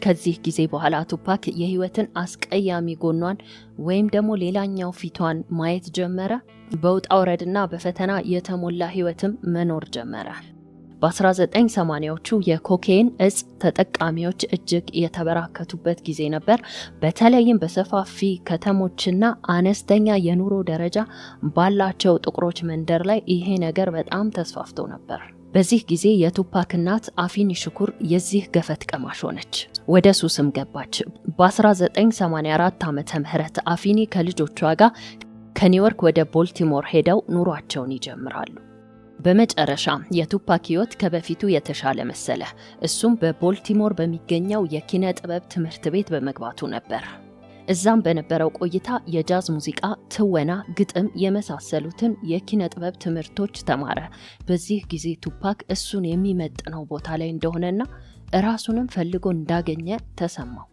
ከዚህ ጊዜ በኋላ ቱፓክ የህይወትን አስቀያሚ ጎኗን ወይም ደግሞ ሌላኛው ፊቷን ማየት ጀመረ። በውጣ ውረድና በፈተና የተሞላ ህይወትም መኖር ጀመረ። በ1980ዎቹ የኮኬይን እጽ ተጠቃሚዎች እጅግ የተበራከቱበት ጊዜ ነበር። በተለይም በሰፋፊ ከተሞችና አነስተኛ የኑሮ ደረጃ ባላቸው ጥቁሮች መንደር ላይ ይሄ ነገር በጣም ተስፋፍቶ ነበር። በዚህ ጊዜ የቱፓክ እናት አፊኒ ሽኩር የዚህ ገፈት ቀማሽ ሆነች። ወደ ሱስም ገባች። በ1984 ዓመተ ምህረት አፊኒ ከልጆቿ ጋር ከኒውዮርክ ወደ ቦልቲሞር ሄደው ኑሯቸውን ይጀምራሉ። በመጨረሻ የቱፓክ ህይወት ከበፊቱ የተሻለ መሰለ። እሱም በቦልቲሞር በሚገኘው የኪነ ጥበብ ትምህርት ቤት በመግባቱ ነበር። እዛም በነበረው ቆይታ የጃዝ ሙዚቃ፣ ትወና፣ ግጥም የመሳሰሉትን የኪነ ጥበብ ትምህርቶች ተማረ። በዚህ ጊዜ ቱፓክ እሱን የሚመጥነው ቦታ ላይ እንደሆነና ራሱንም ፈልጎ እንዳገኘ ተሰማው።